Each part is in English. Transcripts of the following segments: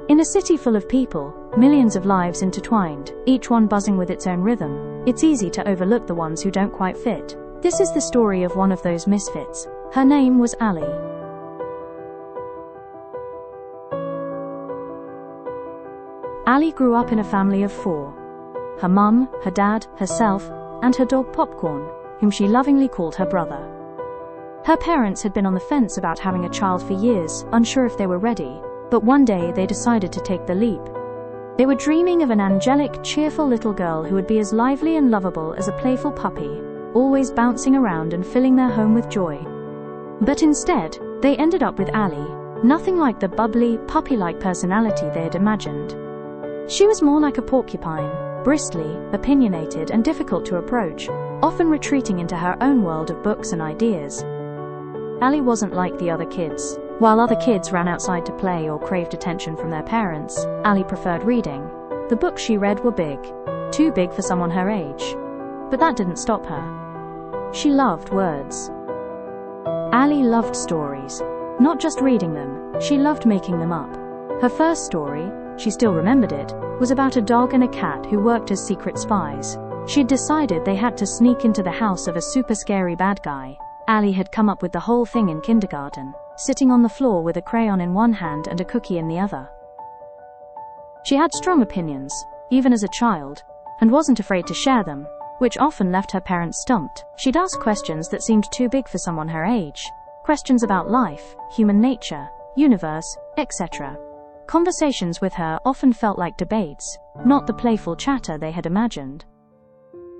In a city full of people, millions of lives intertwined, each one buzzing with its own rhythm, it's easy to overlook the ones who don't quite fit. This is the story of one of those misfits. Her name was Ali. Ali grew up in a family of 4. Her mum, her dad, herself, and her dog Popcorn, whom she lovingly called her brother. Her parents had been on the fence about having a child for years, unsure if they were ready, but one day they decided to take the leap. They were dreaming of an angelic, cheerful little girl who would be as lively and lovable as a playful puppy, always bouncing around and filling their home with joy. But instead, they ended up with Ali, nothing like the bubbly, puppy-like personality they had imagined. She was more like a porcupine, bristly, opinionated, and difficult to approach, often retreating into her own world of books and ideas. Ali wasn't like the other kids. While other kids ran outside to play or craved attention from their parents, Ali preferred reading. The books she read were big, too big for someone her age. But that didn't stop her. She loved words. Ali loved stories. Not just reading them, she loved making them up. Her first story, she still remembered it, was about a dog and a cat who worked as secret spies. She'd decided they had to sneak into the house of a super scary bad guy. Ali had come up with the whole thing in kindergarten, sitting on the floor with a crayon in one hand and a cookie in the other. She had strong opinions, even as a child, and wasn't afraid to share them, which often left her parents stumped. She'd ask questions that seemed too big for someone her age. Questions about life, human nature, universe, etc. Conversations with her often felt like debates, not the playful chatter they had imagined.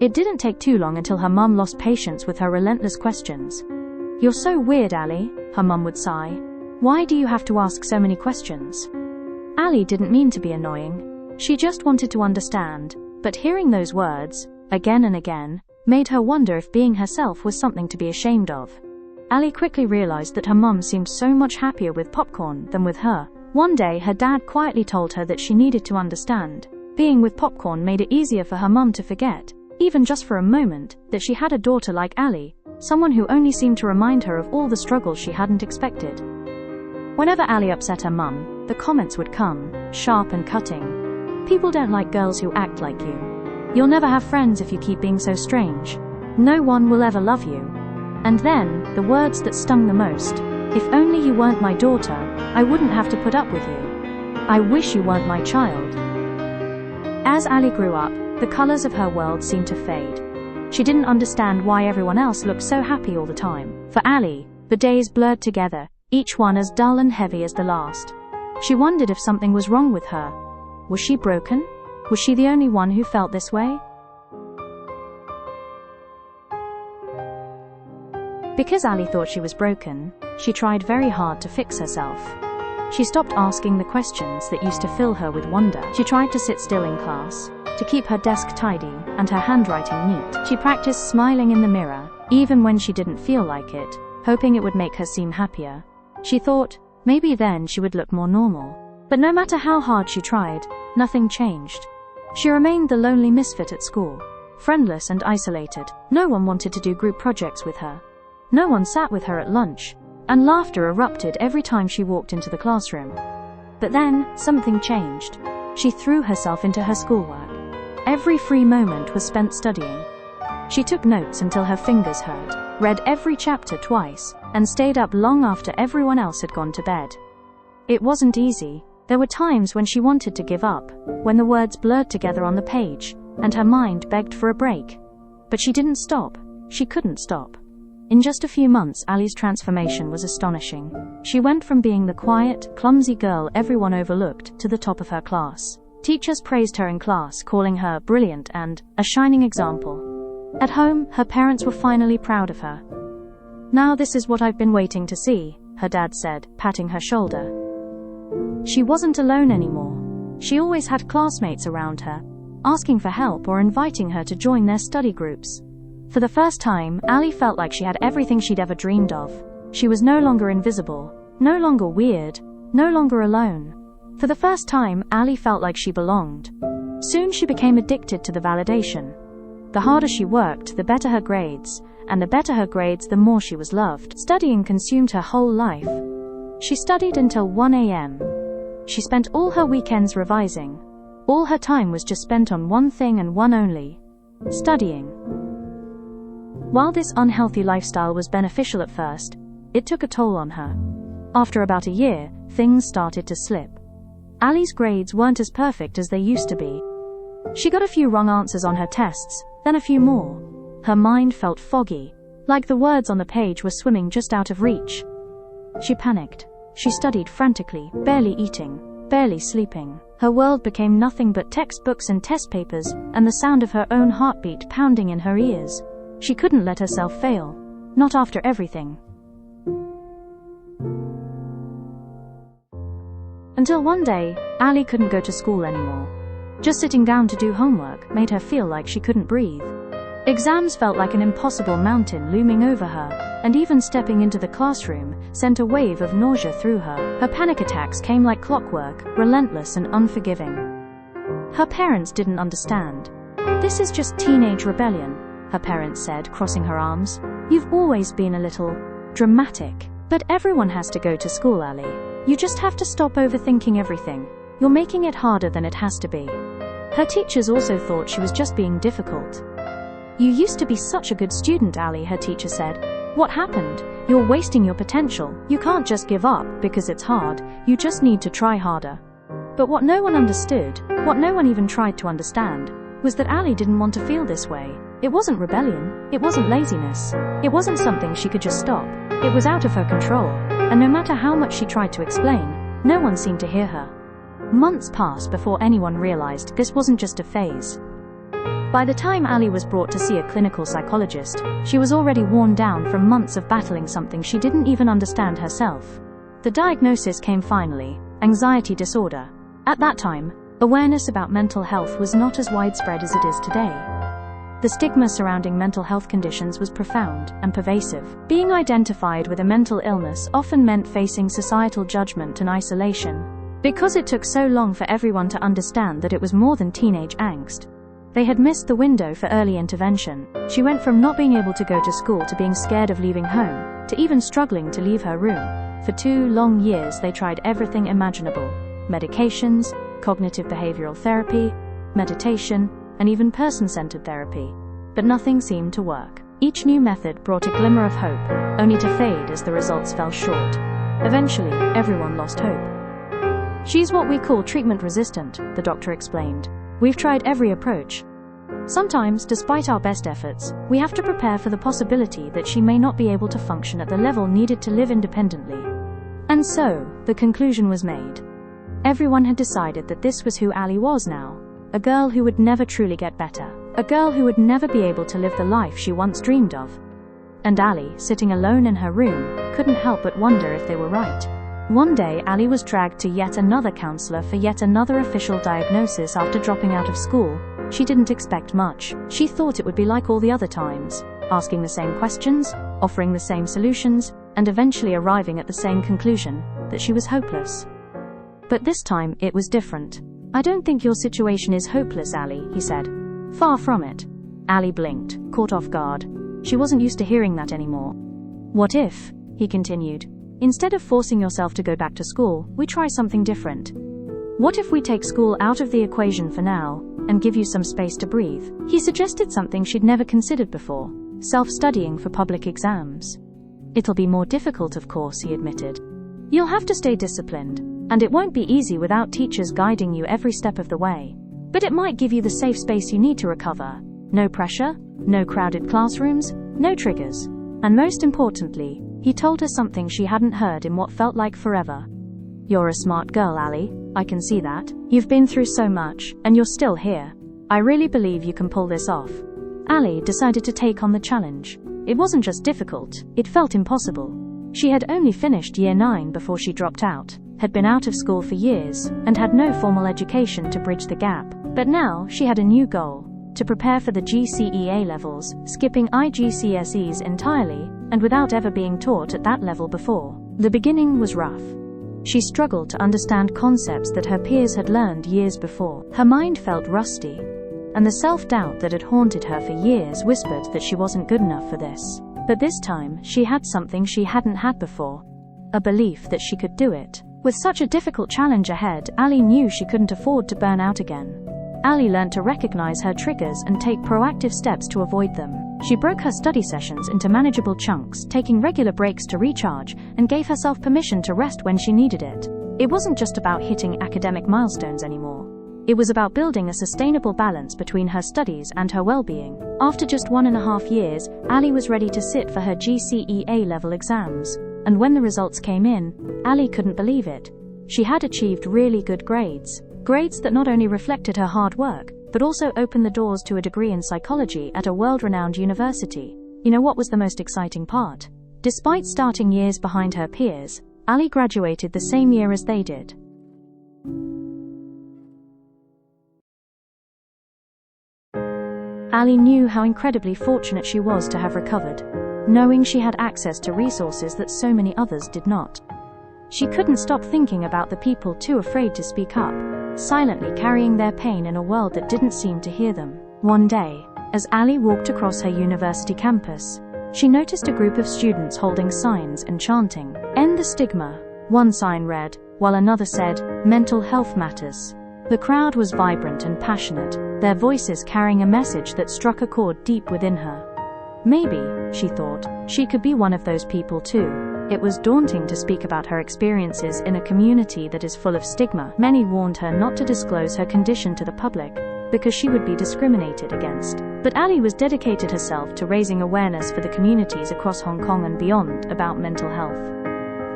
It didn't take too long until her mum lost patience with her relentless questions. "You're so weird, Ali," her mum would sigh. "Why do you have to ask so many questions?" Ali didn't mean to be annoying. She just wanted to understand, but hearing those words, again and again, made her wonder if being herself was something to be ashamed of. Ali quickly realized that her mum seemed so much happier with Popcorn than with her. One day her dad quietly told her that she needed to understand. Being with Popcorn made it easier for her mum to forget, even just for a moment, that she had a daughter like Ali, someone who only seemed to remind her of all the struggles she hadn't expected. Whenever Ali upset her mum, the comments would come, sharp and cutting. "People don't like girls who act like you. You'll never have friends if you keep being so strange. No one will ever love you." And then, the words that stung the most, "If only you weren't my daughter, I wouldn't have to put up with you. I wish you weren't my child." As Ali grew up, the colors of her world seemed to fade. She didn't understand why everyone else looked so happy all the time. For Ali, the days blurred together, each one as dull and heavy as the last. She wondered if something was wrong with her. Was she broken? Was she the only one who felt this way? Because Ali thought she was broken, she tried very hard to fix herself. She stopped asking the questions that used to fill her with wonder. She tried to sit still in class, to keep her desk tidy and her handwriting neat. She practiced smiling in the mirror, even when she didn't feel like it, hoping it would make her seem happier. She thought, maybe then she would look more normal. But no matter how hard she tried, nothing changed. She remained the lonely misfit at school, friendless and isolated. No one wanted to do group projects with her. No one sat with her at lunch, and laughter erupted every time she walked into the classroom. But then, something changed. She threw herself into her schoolwork. Every free moment was spent studying. She took notes until her fingers hurt, read every chapter twice, and stayed up long after everyone else had gone to bed. It wasn't easy. There were times when she wanted to give up, when the words blurred together on the page, and her mind begged for a break. But she didn't stop. She couldn't stop. In just a few months, Ali's transformation was astonishing. She went from being the quiet, clumsy girl everyone overlooked to the top of her class. Teachers praised her in class, calling her brilliant and a shining example. At home, her parents were finally proud of her. "Now this is what I've been waiting to see," her dad said, patting her shoulder. She wasn't alone anymore. She always had classmates around her, asking for help or inviting her to join their study groups. For the first time, Ali felt like she had everything she'd ever dreamed of. She was no longer invisible, no longer weird, no longer alone. For the first time, Ali felt like she belonged. Soon she became addicted to the validation. The harder she worked, the better her grades, and the better her grades, the more she was loved. Studying consumed her whole life. She studied until 1 a.m. She spent all her weekends revising. All her time was just spent on one thing and one only: studying. While this unhealthy lifestyle was beneficial at first, it took a toll on her. After about a year, things started to slip. Ali's grades weren't as perfect as they used to be. She got a few wrong answers on her tests, then a few more. Her mind felt foggy, like the words on the page were swimming just out of reach. She panicked. She studied frantically, barely eating, barely sleeping. Her world became nothing but textbooks and test papers, and the sound of her own heartbeat pounding in her ears. She couldn't let herself fail. Not after everything. Until one day, Ali couldn't go to school anymore. Just sitting down to do homework made her feel like she couldn't breathe. Exams felt like an impossible mountain looming over her, and even stepping into the classroom sent a wave of nausea through her. Her panic attacks came like clockwork, relentless and unforgiving. Her parents didn't understand. "This is just teenage rebellion," her parents said, crossing her arms. "You've always been a little dramatic. But everyone has to go to school, Ali. You just have to stop overthinking everything. You're making it harder than it has to be." Her teachers also thought she was just being difficult. "You used to be such a good student, Ali," her teacher said. "What happened? You're wasting your potential. You can't just give up because it's hard. You just need to try harder." But what no one understood, what no one even tried to understand, was that Ali didn't want to feel this way. It wasn't rebellion. It wasn't laziness. It wasn't something she could just stop. It was out of her control, and no matter how much she tried to explain, no one seemed to hear her. Months passed before anyone realized this wasn't just a phase. By the time Ali was brought to see a clinical psychologist, she was already worn down from months of battling something she didn't even understand herself. The diagnosis came finally: anxiety disorder. At that time, awareness about mental health was not as widespread as it is today. The stigma surrounding mental health conditions was profound and pervasive. Being identified with a mental illness often meant facing societal judgment and isolation. Because it took so long for everyone to understand that it was more than teenage angst, they had missed the window for early intervention. She went from not being able to go to school to being scared of leaving home, to even struggling to leave her room. For 2 long years they tried everything imaginable: medications, cognitive behavioral therapy, meditation, and even person-centered therapy. But nothing seemed to work. Each new method brought a glimmer of hope, only to fade as the results fell short. Eventually, everyone lost hope. "She's what we call treatment-resistant," the doctor explained. "We've tried every approach. Sometimes, despite our best efforts, we have to prepare for the possibility that she may not be able to function at the level needed to live independently." And so, the conclusion was made. Everyone had decided that this was who Ali was now. A girl who would never truly get better. A girl who would never be able to live the life she once dreamed of. And Ali, sitting alone in her room, couldn't help but wonder if they were right. One day, Ali was dragged to yet another counselor for yet another official diagnosis after dropping out of school. She didn't expect much. She thought it would be like all the other times, asking the same questions, offering the same solutions, and eventually arriving at the same conclusion, that she was hopeless. But this time, it was different. "I don't think your situation is hopeless, Ali," he said. "Far from it." Ali blinked, caught off guard. She wasn't used to hearing that anymore. "What if," he continued, "instead of forcing yourself to go back to school, we try something different? What if we take school out of the equation for now, and give you some space to breathe?" He suggested something she'd never considered before: self-studying for public exams. "It'll be more difficult, of course," he admitted. "You'll have to stay disciplined, and it won't be easy without teachers guiding you every step of the way. But it might give you the safe space you need to recover. No pressure, no crowded classrooms, no triggers. And most importantly," he told her something she hadn't heard in what felt like forever. "You're a smart girl, Ali. I can see that. You've been through so much, and you're still here. I really believe you can pull this off." Ali decided to take on the challenge. It wasn't just difficult, it felt impossible. She had only finished year 9 before she dropped out, had been out of school for years, and had no formal education to bridge the gap. But now, she had a new goal: to prepare for the GCE A-levels, skipping IGCSEs entirely, and without ever being taught at that level before. The beginning was rough. She struggled to understand concepts that her peers had learned years before. Her mind felt rusty, and the self-doubt that had haunted her for years whispered that she wasn't good enough for this. But this time, she had something she hadn't had before: a belief that she could do it. With such a difficult challenge ahead, Ali knew she couldn't afford to burn out again. Ali learned to recognize her triggers and take proactive steps to avoid them. She broke her study sessions into manageable chunks, taking regular breaks to recharge, and gave herself permission to rest when she needed it. It wasn't just about hitting academic milestones anymore. It was about building a sustainable balance between her studies and her well-being. After just 1.5 years, Ali was ready to sit for her GCE A-level exams. And when the results came in, Ali couldn't believe it. She had achieved really good grades. Grades that not only reflected her hard work, but also opened the doors to a degree in psychology at a world-renowned university. You know what was the most exciting part? Despite starting years behind her peers, Ali graduated the same year as they did. Ali knew how incredibly fortunate she was to have recovered, knowing she had access to resources that so many others did not. She couldn't stop thinking about the people too afraid to speak up, silently carrying their pain in a world that didn't seem to hear them. One day, as Ali walked across her university campus, she noticed a group of students holding signs and chanting, "End the stigma." One sign read, while another said, "Mental health matters." The crowd was vibrant and passionate, their voices carrying a message that struck a chord deep within her. Maybe, she thought, she could be one of those people too. It was daunting to speak about her experiences in a community that is full of stigma. Many warned her not to disclose her condition to the public, because she would be discriminated against. But Ali was dedicated herself to raising awareness for the communities across Hong Kong and beyond about mental health.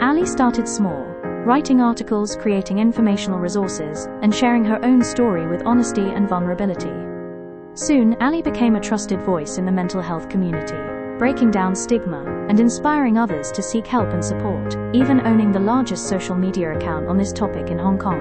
Ali started small, writing articles, creating informational resources, and sharing her own story with honesty and vulnerability. Soon, Ali became a trusted voice in the mental health community, breaking down stigma and inspiring others to seek help and support, even owning the largest social media account on this topic in Hong Kong.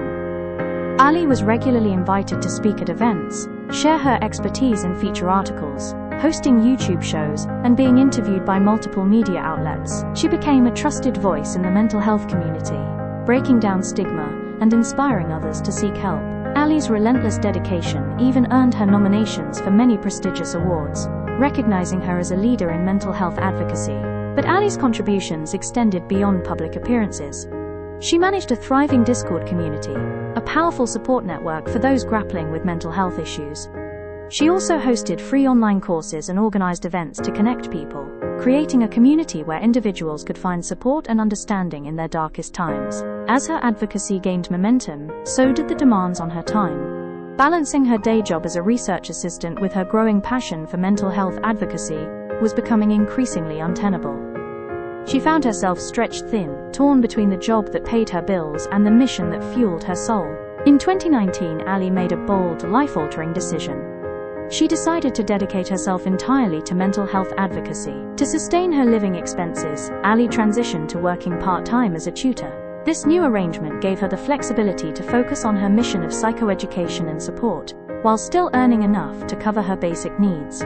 Ali was regularly invited to speak at events, share her expertise in feature articles, hosting YouTube shows, and being interviewed by multiple media outlets. She became a trusted voice in the mental health community, breaking down stigma and inspiring others to seek help. Ali's relentless dedication even earned her nominations for many prestigious awards, recognizing her as a leader in mental health advocacy. But Ali's contributions extended beyond public appearances. She managed a thriving Discord community, a powerful support network for those grappling with mental health issues. She also hosted free online courses and organized events to connect people, creating a community where individuals could find support and understanding in their darkest times. As her advocacy gained momentum, so did the demands on her time. Balancing her day job as a research assistant with her growing passion for mental health advocacy was becoming increasingly untenable. She found herself stretched thin, torn between the job that paid her bills and the mission that fueled her soul. In 2019, Ali made a bold, life-altering decision. She decided to dedicate herself entirely to mental health advocacy. To sustain her living expenses, Ali transitioned to working part-time as a tutor. This new arrangement gave her the flexibility to focus on her mission of psychoeducation and support, while still earning enough to cover her basic needs.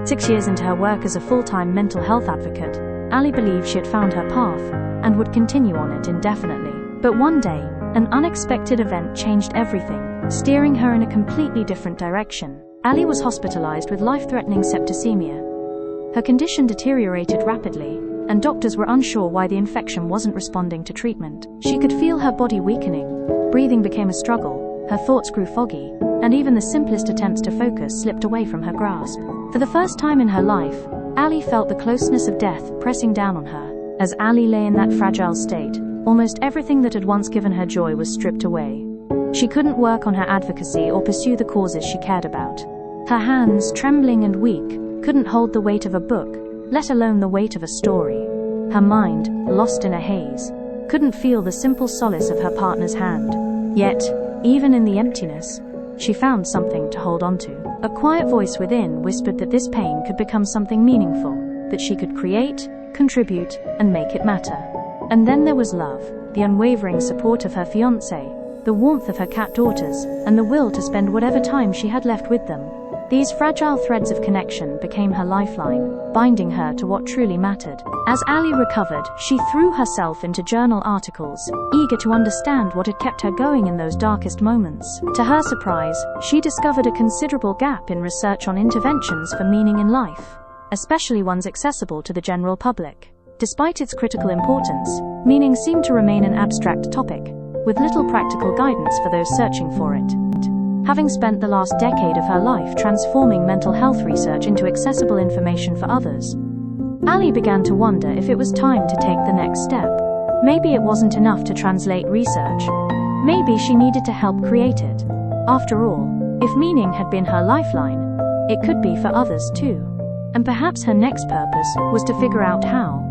6 years into her work as a full-time mental health advocate, Ali believed she had found her path and would continue on it indefinitely. But one day, an unexpected event changed everything, steering her in a completely different direction. Ali was hospitalized with life-threatening septicemia. Her condition deteriorated rapidly, and doctors were unsure why the infection wasn't responding to treatment. She could feel her body weakening, breathing became a struggle, her thoughts grew foggy, and even the simplest attempts to focus slipped away from her grasp. For the first time in her life, Ali felt the closeness of death pressing down on her. As Ali lay in that fragile state, almost everything that had once given her joy was stripped away. She couldn't work on her advocacy or pursue the causes she cared about. Her hands, trembling and weak, couldn't hold the weight of a book, let alone the weight of a story. Her mind, lost in a haze, couldn't feel the simple solace of her partner's hand. Yet, even in the emptiness, she found something to hold on to. A quiet voice within whispered that this pain could become something meaningful, that she could create, contribute, and make it matter. And then there was love, the unwavering support of her fiancé, the warmth of her cat daughters, and the will to spend whatever time she had left with them. These fragile threads of connection became her lifeline, binding her to what truly mattered. As Ali recovered, she threw herself into journal articles, eager to understand what had kept her going in those darkest moments. To her surprise, she discovered a considerable gap in research on interventions for meaning in life, especially ones accessible to the general public. Despite its critical importance, meaning seemed to remain an abstract topic, with little practical guidance for those searching for it. Having spent the last decade of her life transforming mental health research into accessible information for others, Ali began to wonder if it was time to take the next step. Maybe it wasn't enough to translate research. Maybe she needed to help create it. After all, if meaning had been her lifeline, it could be for others too. And perhaps her next purpose was to figure out how.